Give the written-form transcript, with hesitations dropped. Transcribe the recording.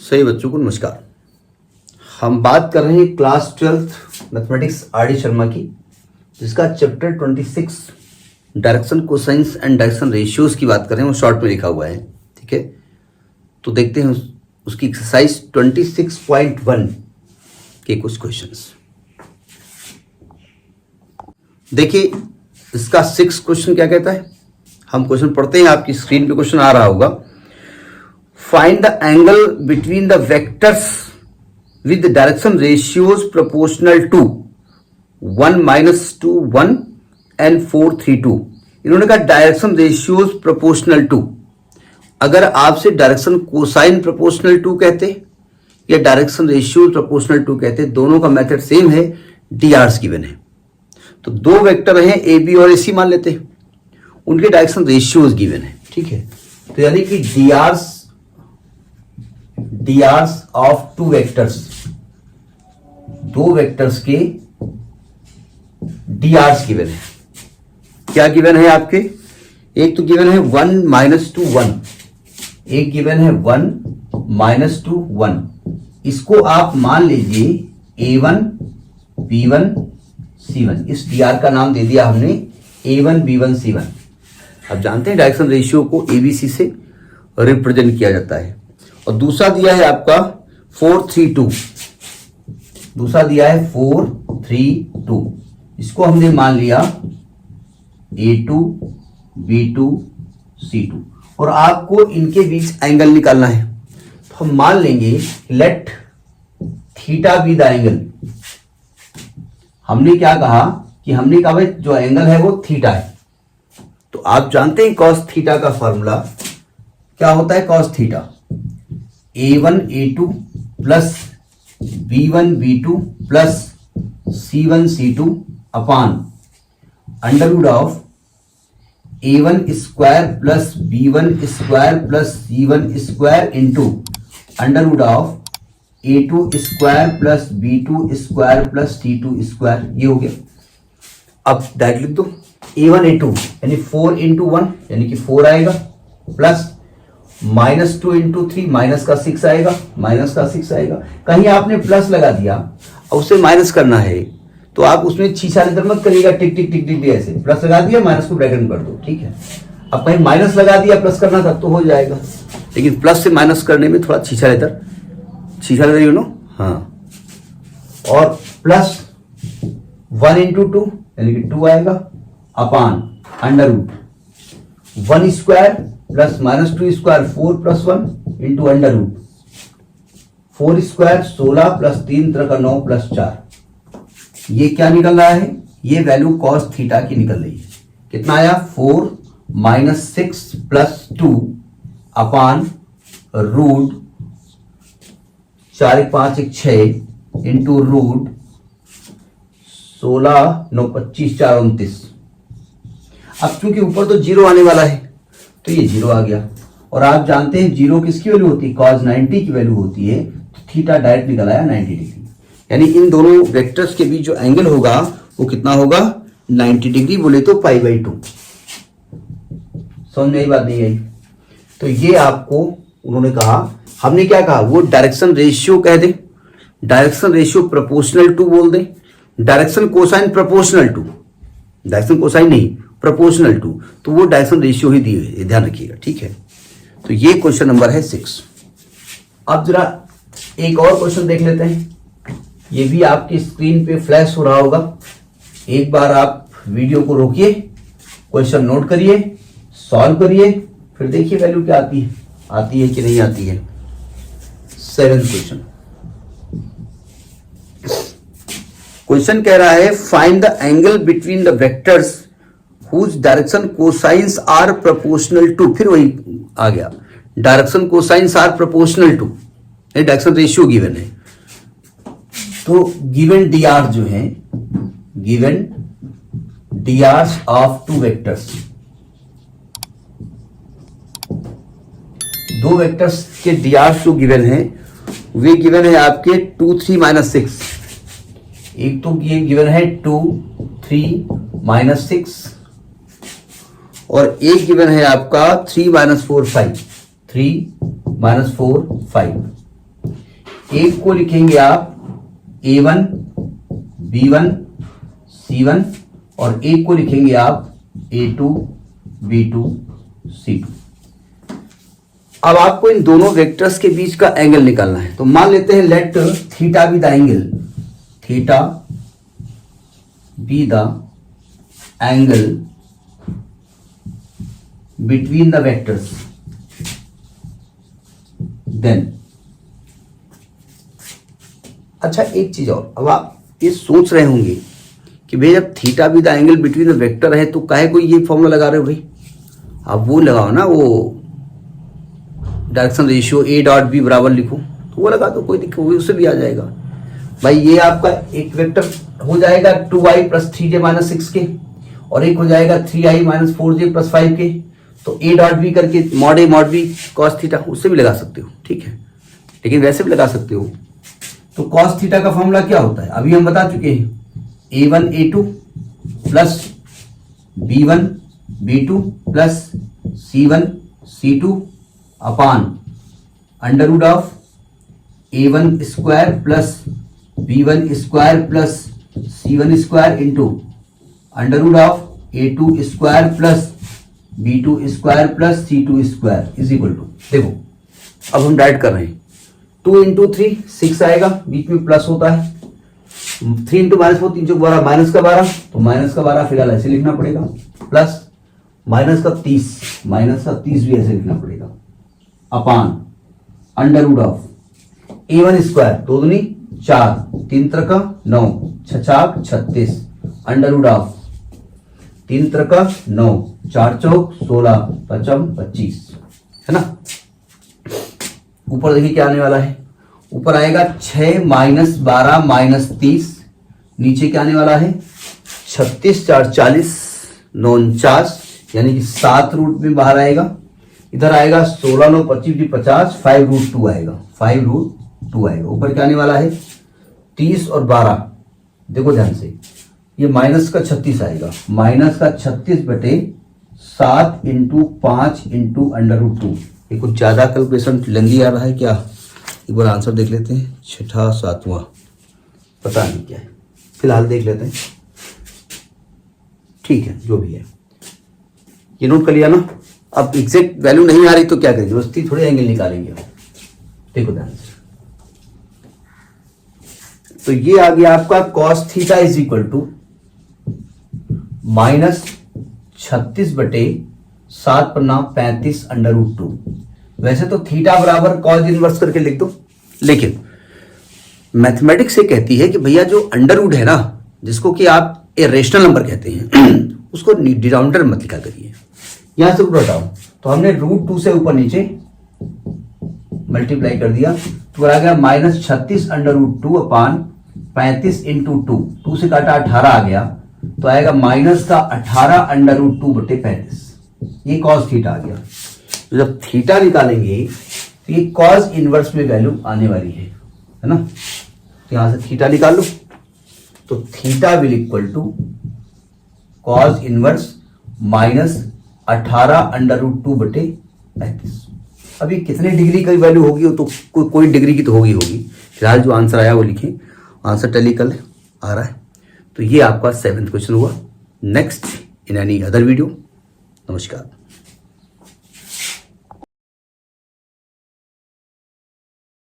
सही बच्चों को नमस्कार। हम बात कर रहे हैं class 12th mathematics R D Sharma की, जिसका chapter 26 direction cosines and direction ratios की बात कर रहे हैं। वो शॉर्ट में लिखा हुआ है, ठीक है। तो देखते हैं उसकी एक्सरसाइज 26.1 के कुछ क्वेश्चंस। देखिए इसका 6 क्वेश्चन क्या कहता है। हम क्वेश्चन पढ़ते हैं, आपकी स्क्रीन पे क्वेश्चन आ रहा होगा। Find the angle between the vectors with the direction ratios proportional to 1 minus 2 1 and 4 3 2। इन्होंने कहा डायरेक्शन रेशियोज प्रोपोर्शनल टू। अगर आपसे डायरेक्शन कोसाइन प्रोपोर्शनल टू कहते या डायरेक्शन रेशियोज प्रोपोर्शनल टू कहते, दोनों का मेथड सेम है। डी आर्स गिवन है, तो दो वेक्टर हैं ए बी और ए सी मान लेते हैं, उनके डायरेक्शन रेशियोज गिवन है, ठीक है। तो यानी कि D Rs of two vectors, दो वेक्टर्स के डी आर्स गिवन है। क्या गिवन है आपके? एक तो गिवन है 1 माइनस 2 1, एक गिवन है 1 माइनस 2 1। इसको आप मान लीजिए A1 B1 C1। इस डी आर का नाम दे दिया हमने A1 B1 C1। आप जानते हैं डायरेक्शन रेशियो को ABC से रिप्रेजेंट किया जाता है। और दूसरा दिया है आपका 4 3 2, दूसरा दिया है 4 3 2। इसको हमने मान लिया A2 B2 C2, और आपको इनके बीच एंगल निकालना है। तो हम मान लेंगे late theta be the angle. हमने क्या कहा कि हमने कहा भाई जो एंगल है वो थीटा है। तो आप जानते हैं कॉस थीटा का फॉर्मूला क्या होता है। Cos theta A1 A2 plus B1 B2 plus C1 C2 upon under root of A1 square plus B1 square plus C1 square into under root of A2 square plus B2 square plus C2 square. ये हो गया। अब direct लिख दो A1 A2 यानी 4 into 1 यानी कि 4 आएगा, प्लस -2 इंटू 3 माइनस का 6 आएगा, माइनस का 6 आएगा। कहीं आपने प्लस लगा दिया और उसे माइनस करना है तो आप उसमें छीछा लेकर मत करिएगा, टिक टिक टिक टिक ऐसे। प्लस लगा दिया, माइनस को ब्रैकेट में कर दो, ठीक है। अब कहीं माइनस लगा दिया, प्लस करना था तो हो जाएगा, लेकिन प्लस से माइनस करने में थोड़ा छीछा लेकर यू नो, हाँ। और प्लस 1 इंटू 2 यानी कि 2 आएगा upon under root 1 square plus -2 square 4 plus 1 into under root 4 square 16 plus 3 तरह का 9 प्लस 4। ये क्या निकल रहा है? ये वैल्यू कॉस थीटा की निकल रही है। कितना आया? 4 minus 6 plus 2 upon root 4 1 5 1 6 into root 16 9 25 4 29। अब चूंकि ऊपर तो जीरो आने वाला है तो ये जीरो आ गया। और आप जानते हैं जीरो किसकी वैल्यू होती है? cos 90 की वैल्यू होती है। तो थीटा डायरेक्ट निकल आया 90 डिग्री। यानी इन दोनों वेक्टर्स के बीच जो एंगल होगा वो कितना होगा? 90 डिग्री, बोले तो π/2। समझ में आई बात? नहीं आई तो ये आपको उन्होंने कहा, हमने क्या कहा? वो डायरेक्शन रेशियो कह दे, डायरेक्शन रेशियो प्रोपोर्शनल टू बोल दे, direction cosine proportional to, direction cosine नहीं प्रोपोर्शनल टू, तो वो डायरेक्शन रेशियो ही दिए हुए, ध्यान रखिएगा, ठीक है। तो ये क्वेश्चन नंबर है 6। अब जरा एक और क्वेश्चन देख लेते हैं। ये भी आपकी स्क्रीन पे फ्लैश हो रहा होगा। एक बार आप वीडियो को रोकिए, क्वेश्चन नोट करिए, सॉल्व करिए, फिर देखिए वैल्यू क्या आती है कि नहीं आती है। 7th question. क्वेश्चन कह रहा है find the angle between the vectors whose direction cosines are proportional to। फिर वही आ गया, direction cosines are proportional to, direction ratio given है। तो गिवन डी आर जो है, given D Rs of two vectors, दो वेक्टर्स के डी आर्स जो गिवन है वे गिवन है आपके 2 3 -6। एक तो ये गिवन है 2 3 -6 और एक गिवन है आपका 3 - 4 5, 3 - 4 5। एक को लिखेंगे आप A1 B1 C1 और एक को लिखेंगे आप A2 B2 C2। अब आपको इन दोनों वेक्टर्स के बीच का एंगल निकालना है। तो मान लेते हैं let theta be the angle, theta be the angle between the vectors, then अच्छा एक चीज और, अब आप ये सोच रहे होंगे कि भाई जब theta be the angle between the vector है तो काहे को ये फॉर्मूला लगा रहे हो भाई? आप वो लगाओ ना, वो direction ratio A dot B बराबर लिखो, तो वो लगा दो, कोई दिक्कत होगी, उससे भी आ जाएगा भाई। ये आपका एक वेक्टर हो जाएगा 2i plus 3j minus 6k और एक हो जाएगा 3i minus 4j plus 5k। तो ए डॉट बी करके mod A mod B cos theta, उससे भी लगा सकते हो, ठीक है, लेकिन वैसे भी लगा सकते हो। तो कॉस थीटा का फॉर्मूला क्या होता है अभी हम बता चुके हैं, A1 A2 plus B1 B2 plus C1 C2 upon under root of A1 square plus B1 square plus C1 square into under root of A2 square plus B2 square plus C2 square is equal to, देखो अब हम diet कर रहे हैं, 2 into 3 6 आएगा, बीच में plus होता है, 3 इंटू माइनस 4 3 चौक 12 माइनस का 12, तो माइनस का 12 फिलहाल ऐसे लिखना पड़ेगा, प्लस माइनस का 30 भी ऐसे लिखना पड़ेगा, upon under root of A1 square 2 दूनी 4 3 त्रिका 9 6 36 अंडर रूट ऑफ 3 त्रिका 9 4 चौक 16 5 25, है ना। ऊपर देखिए क्या आने वाला है, ऊपर आएगा 6 माइनस 12 माइनस 30, नीचे क्या आने वाला है 36 4 40 9 49, यानी कि 7 रूट में बाहर आएगा, इधर आएगा 16 9 25 50 5 रूट 2 आएगा, 5 रूट 2 आएगा। ऊपर क्या आने वाला है 30 और 12, देखो ध्यान से, ये माइनस का 36 आएगा, माइनस का 36 बटे 7 इंटू 5 इंटू अंडर रूट 2। ये कुछ ज्यादा कैलकुलेशन लंबी आ रहा है क्या, एक बार आंसर देख लेते हैं, 6ठा 7वां पता नहीं क्या है, फिलहाल देख लेते हैं, ठीक है जो भी है ये नोट कर लिया ना। अब एग्जैक्ट वैल्यू नहीं आ रही तो क्या करेंगे, दोस्ती थोड़े एंगल निकालेंगे, देखो ध्यान से। तो ये आ गया आपका cos theta is equal to minus 36 बटे 7 पन्ना 35 अंडर रूट 2। वैसे तो थीटा बराबर कॉस इनवर्स करके लिख दो, लेकिन मैथमेटिक्स ये कहती है कि भैया जो अंडर रूट है ना, जिसको कि आप ए रेशनल नंबर कहते हैं उसको डिनोमिनेटर मत लिखा करिए, यहां से रूट हटाओ। तो हमने रूट 2 से ऊपर नीचे मल्टीप्लाई कर दिया, तो आ गया माइनस 36 अंडर रूट 2 अपान 35 इंटू 2 से काटा 18 आ गया, तो आएगा माइनस का 18 अंडर रूट 2 बटे 35, ये कॉस थीटा आ गया। तो जब थीटा निकालेंगे तो ये कॉस इनवर्स में वैल्यू आने वाली है ना। तो यहां से थीटा निकाल लो, तो theta will equal to cos inverse minus 18 under root 2 बटे 35। अभी कितने डिग्री की वैल्यू होगी, तो कोई डिग्री की तो होगी। फिलहाल जो आंसर आया वो लिखें, आंसर टैली कर ले आ रहा है। तो ये आपका 7th क्वेश्चन हुआ। Next in any other video, नमस्कार।